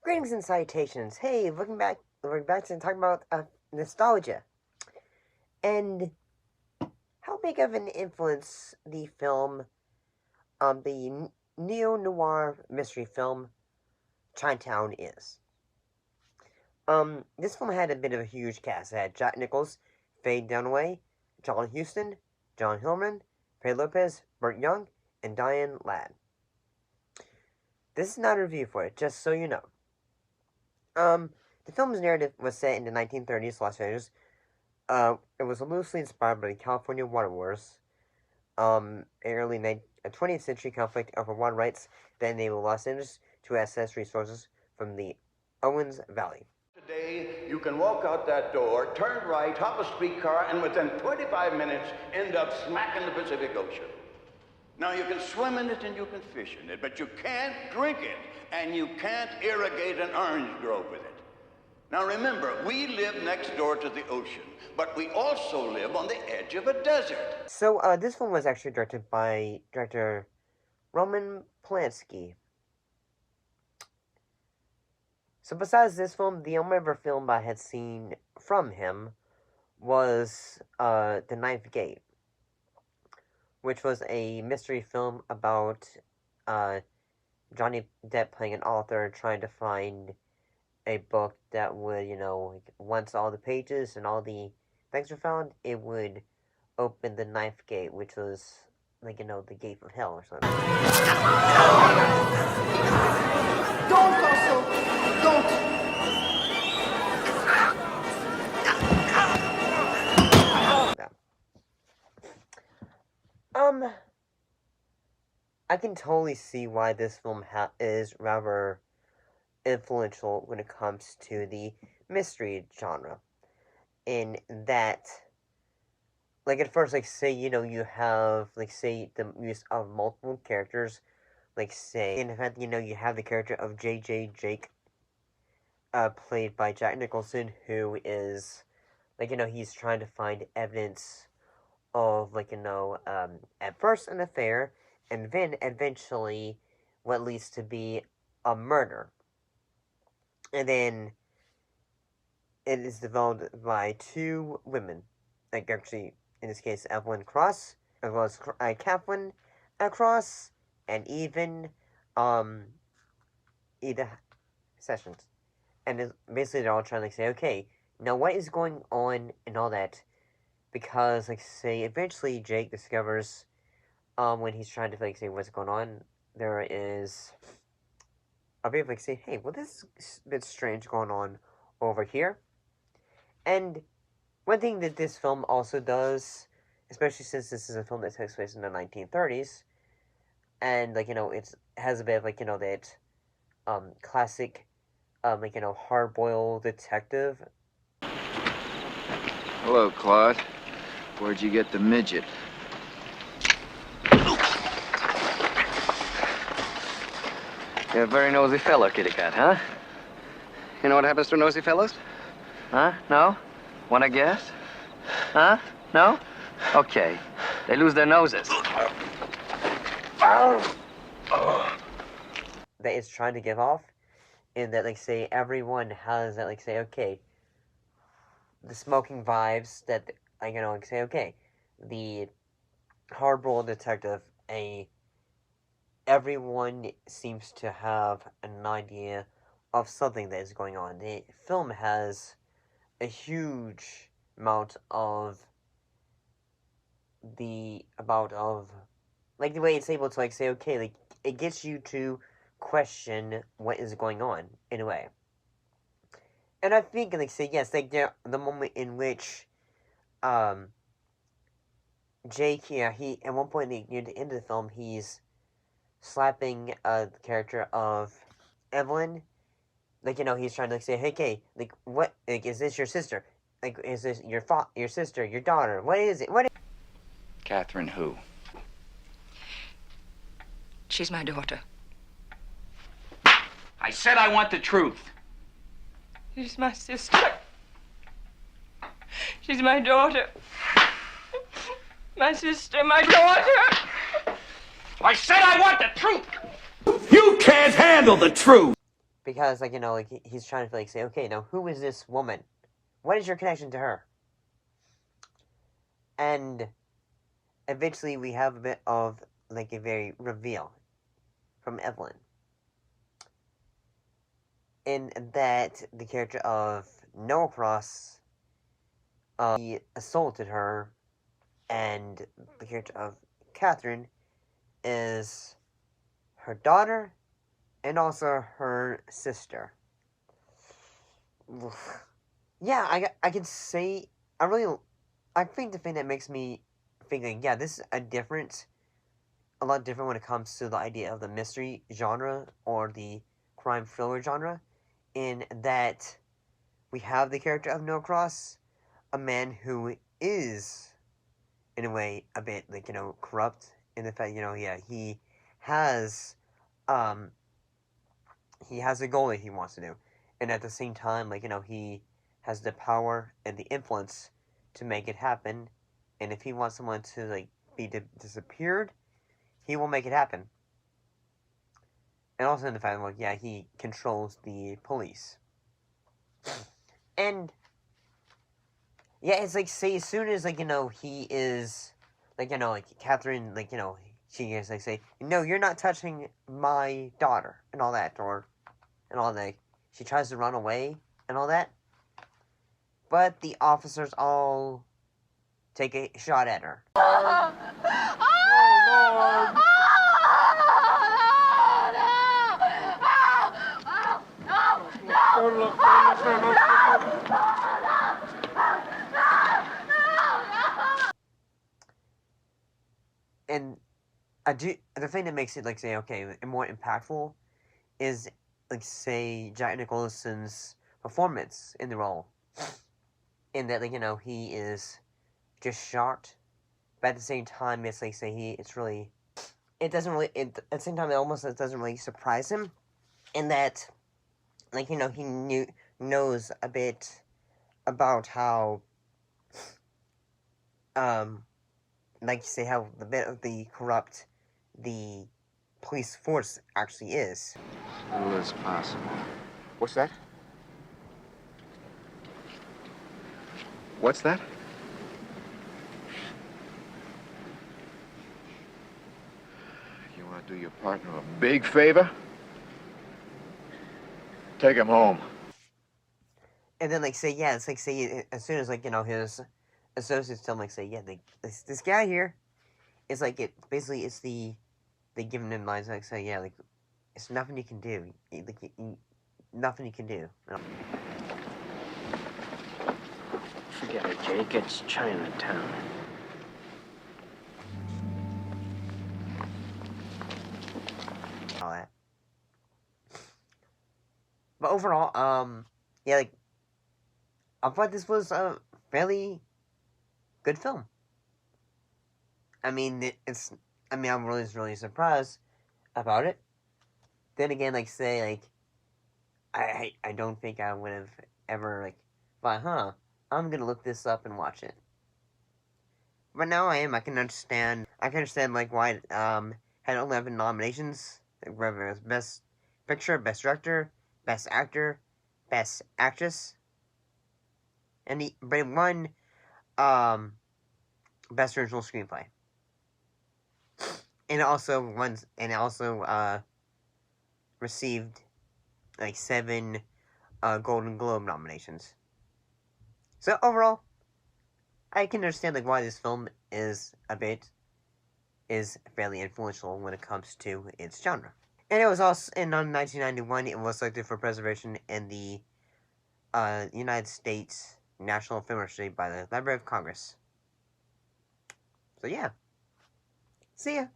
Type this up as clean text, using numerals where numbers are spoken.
Greetings and salutations. Hey, looking back and talking about nostalgia and how big of an influence the film, the Neo-Noir mystery film Chinatown is. This film had a bit of a huge cast. It had Jack Nichols, Faye Dunaway, John Huston, John Hillman, Faye Lopez, Burt Young, and Diane Ladd. This is not a review for it, just so you know. The film's narrative was set in the 1930s Los Angeles. It was loosely inspired by the California water wars, an early 20th century conflict over water rights that enabled Los Angeles to access resources from the Owens Valley. Today, you can walk out that door, turn right, hop a streetcar, and within 25 minutes, end up smack in the Pacific Ocean. Now, you can swim in it and you can fish in it, but you can't drink it, and you can't irrigate an orange grove with it. Now, remember, we live next door to the ocean, but we also live on the edge of a desert. So, this film was actually directed by director Roman Polanski. So, besides this film, the only other film I had seen from him was The Ninth Gate, which was a mystery film about Johnny Depp playing an author trying to find a book that would, once all the pages and all the things were found, it would open the ninth gate, which was, the gate of hell or something. Don't, Russell! Don't! I can totally see why this film is rather influential when it comes to the mystery genre. In that, at first, say, you have, say, the use of multiple characters, say, in fact, you have the character of J.J. Jake, played by Jack Nicholson, who is, he's trying to find evidence of, at first an affair, and then eventually what leads to be a murder. And then it is developed by two women, actually, in this case, Evelyn Cross, as well as Kathleen Cross, and even Ida Sessions. And basically they're all trying to say, okay, now what is going on and all that, because, say, eventually Jake discovers, when he's trying to, say, what's going on, there is a bit of, say, hey, well, this is a bit strange going on over here. And one thing that this film also does, especially since this is a film that takes place in the 1930s, and, it has a bit of, that, classic, hard-boiled detective. Hello, Claude. Where'd you get the midget? You're a very nosy fellow, kitty cat, huh? You know what happens to nosy fellows? Huh? No? Wanna guess? Huh? No? Okay. They lose their noses. That is trying to give off, in that, say, everyone has that, say, okay, the smoking vibes that, say, okay, the hard-boiled detective, everyone seems to have an idea of something that is going on. The film has a huge amount of the way it's able to, say, okay, it gets you to question what is going on, in a way. And I think, say, yes, the moment in which, Jake, he, at one point near the end of the film, he's slapping, the character of Evelyn, he's trying to, say, hey, okay, what, is this your sister? Is this your sister, your daughter? What is it? Catherine who? She's my daughter. I said I want the truth. She's my sister. She's my daughter. My sister, my daughter. I said I want the truth. You can't handle the truth! because like like he's trying to like say, okay, now who is this woman? What is your connection to her? And eventually we have a bit of like a very reveal from Evelyn, in that the character of Noah Cross, he assaulted her, and the character of Catherine is her daughter and also her sister. Yeah, I can say I think the thing that makes me think like, yeah, this is a lot different when it comes to the idea of the mystery genre or the crime thriller genre, in that we have the character of Noah Cross, a man who is in a way a bit like corrupt in the fact yeah, has um he has a goal that he wants to do, and at the same time like he has the power and the influence to make it happen, and if he wants someone to like be disappeared, he will make it happen. And also in the fact like yeah, he controls the police. And yeah, it's like, say, as soon as like he is like like Catherine like she is like say, no, you're not touching my daughter and all that, or and all that. She tries to run away and all that, but the officers all take a shot at her. And the thing that makes it like say okay and more impactful is like say Jack Nicholson's performance in the role, in that like he is just shocked, but at the same time it's like say it doesn't really at the same time it doesn't really surprise him, in that like he knows a bit about how like you say how the bit of the corrupt the police force actually is. Well, it's possible. What's that? What's that? You want to do your partner a big favor? Take him home. And then like say yeah, it's like say as soon as like his associates tell him like say yeah, this guy here is like it basically it's they giving him lines like say yeah, like it's nothing you can do, like nothing you can do. Forget it, Jake. It's Chinatown. All that. But overall, yeah, like I thought this was a fairly good film. I mean, I'm really surprised about it. Then again, like say, like I don't think I would have ever like thought, I'm gonna look this up and watch it. But now I am. I can understand like why it had 11 nominations, whether it was Best Picture, Best Director, Best Actor, Best Actress, but it won Best Original Screenplay. And it also received like 7 Golden Globe nominations. So overall, I can understand like why this film is fairly influential when it comes to its genre. And it was also in 1991. It was selected for preservation in the United States National Film Registry by the Library of Congress. So yeah, see ya.